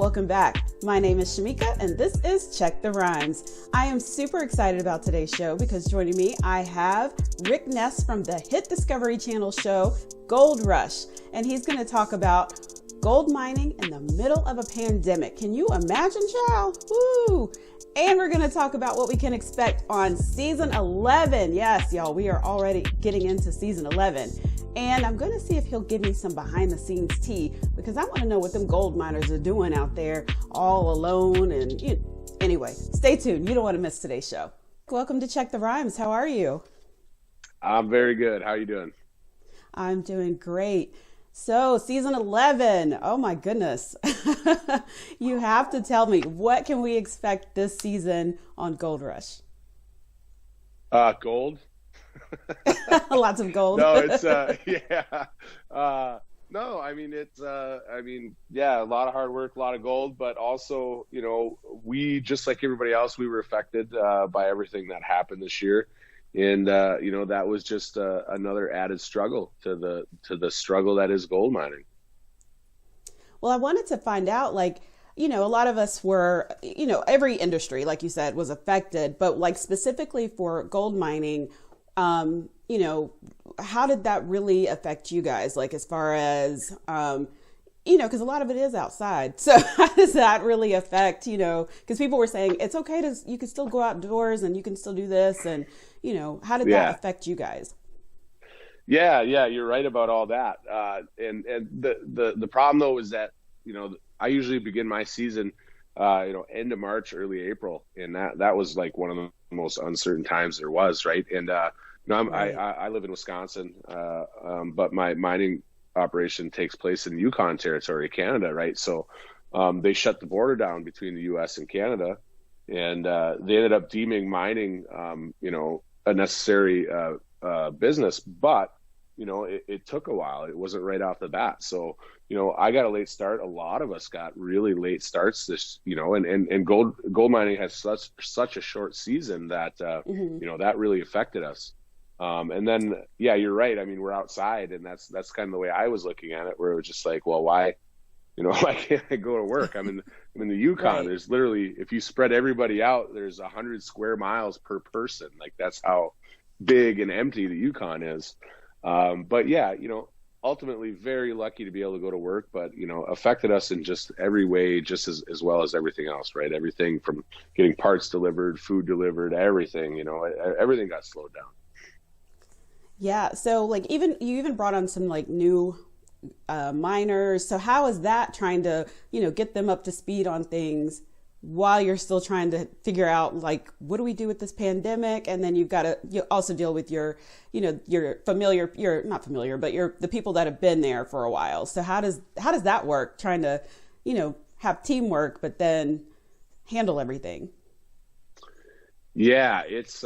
welcome back. My name is Shamika and this is Check the Rhymes. I am super excited about today's show because joining me, I have Rick Ness from the hit Discovery Channel show, Gold Rush. And he's going to talk about gold mining in the middle of a pandemic. Can you imagine, child? Woo! And we're going to talk about what we can expect on season 11. Yes, y'all, we are already getting into season 11. And I'm going to see if he'll give me some behind the scenes tea because I want to know what them gold miners are doing out there all alone. And anyway, stay tuned. You don't want to miss today's show. Welcome to Check the Rhymes. How are you? I'm very good. How are you doing? I'm doing great. So season 11, oh my goodness. You have to tell me, what can we expect this season on Gold Rush? Gold. Lots of gold. No, it's yeah. No, I mean it's yeah, a lot of hard work, a lot of gold, but also, we, just like everybody else, we were affected by everything that happened this year. And that was just another added struggle to the struggle that is gold mining. Well, I wanted to find out, a lot of us were, every industry, like you said, was affected, but specifically for gold mining, how did that really affect you guys? As far as, because a lot of it is outside. So how does that really affect, because people were saying it's okay you can still go outdoors and you can still do this. And, how did that affect you guys? Yeah, you're right about all that. And the problem though is that, I usually begin my season, end of March, early April. And that was one of the most uncertain times there was. Right. And, Right. I live in Wisconsin, but my mining operation takes place in Yukon Territory, Canada, right? So they shut the border down between the U.S. and Canada, and they ended up deeming mining, a necessary business. But it took a while. It wasn't right off the bat. So I got a late start. A lot of us got really late starts this, and gold mining has such a short season that that really affected us. And then, yeah, you're right. I mean, we're outside, and that's kind of the way I was looking at it, where it was just well, why can't I go to work? I'm in the Yukon. Right. There's literally, if you spread everybody out, there's 100 square miles per person. That's how big and empty the Yukon is. But yeah, ultimately very lucky to be able to go to work, but, affected us in just every way, just as well as everything else, right? Everything from getting parts delivered, food delivered, everything, everything got slowed down. Yeah. So you even brought on some new miners. So how is that trying to, get them up to speed on things while you're still trying to figure out what do we do with this pandemic? And then you also deal with your familiar, you're not familiar, but you're the people that have been there for a while. So how does that work? Trying to, have teamwork, but then handle everything. Yeah, it's,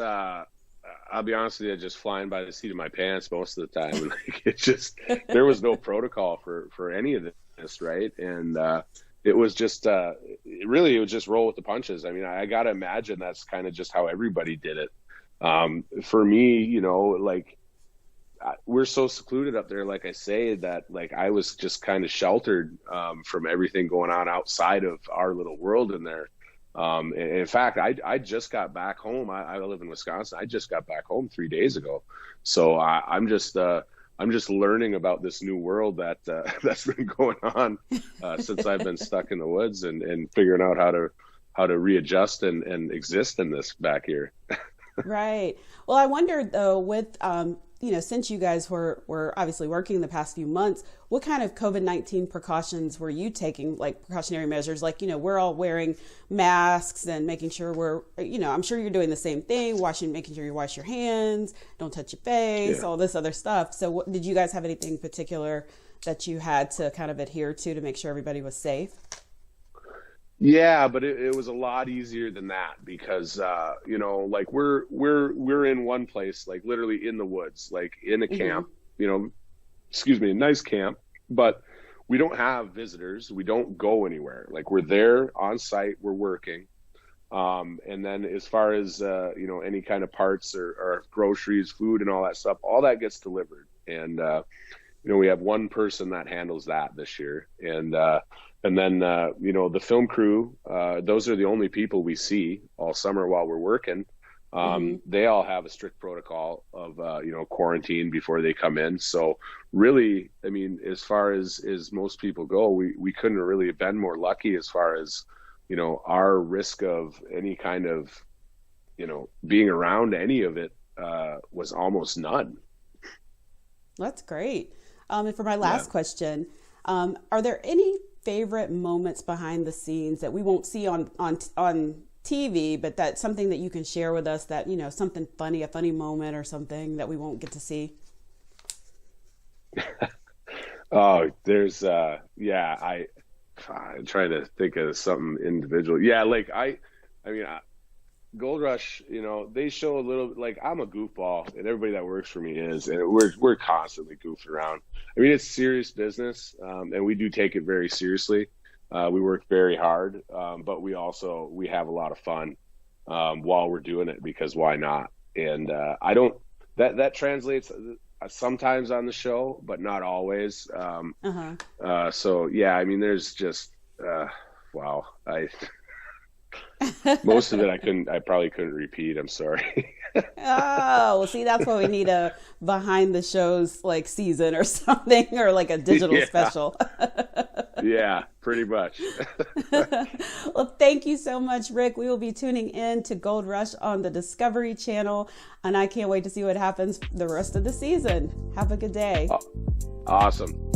I'll be honest with you, just flying by the seat of my pants most of the time. It's just, there was no protocol for any of this, right? And it was just, it was just roll with the punches. I mean, I got to imagine that's kind of just how everybody did it. For me, we're so secluded up there, like I say, that I was just kind of sheltered from everything going on outside of our little world in there. And in fact, I just got back home. I live in Wisconsin. I just got back home 3 days ago. So I'm just learning about this new world that's been going on since I've been stuck in the woods and figuring out how to readjust and exist in this back here. Right. Well, I wondered though, with since you guys were obviously working the past few months, what kind of COVID-19 precautions were you taking, precautionary measures? We're all wearing masks and making sure I'm sure you're doing the same thing, making sure you wash your hands, don't touch your face, all this other stuff. So did you guys have anything particular that you had to kind of adhere to make sure everybody was safe? Yeah, but it was a lot easier than that because, we're in one place, literally in the woods, in a camp, a nice camp, but we don't have visitors. We don't go anywhere. We're there on site, we're working. And then as far as, any kind of parts or groceries, food and all that stuff, all that gets delivered. And, we have one person that handles that this year. And And then, the film crew, those are the only people we see all summer while we're working. They all have a strict protocol of, quarantine before they come in. So really, I mean, as far as most people go, we couldn't really have been more lucky as far as, our risk of any kind of, being around any of it was almost none. That's great. And for my last question, are there any favorite moments behind the scenes that we won't see on TV, but that's something that you can share with us, that, something funny, a funny moment or something that we won't get to see? Oh, there's, I'm trying to think of something individual. Yeah. Like Gold Rush, they show a little, like, I'm a goofball and everybody that works for me is, and we're constantly goofing around. I mean, it's serious business. And we do take it very seriously. We work very hard, but we have a lot of fun while we're doing it, because why not? And that translates sometimes on the show, but not always. So yeah, I mean, there's just wow. Most of it I probably couldn't repeat. I'm sorry. Oh, well, see, that's why we need a behind the shows like season or something, or like a digital special. Yeah, pretty much. Well, thank you so much, Rick. We will be tuning in to Gold Rush on the Discovery Channel, and I can't wait to see what happens the rest of the season. Have a good day. Awesome.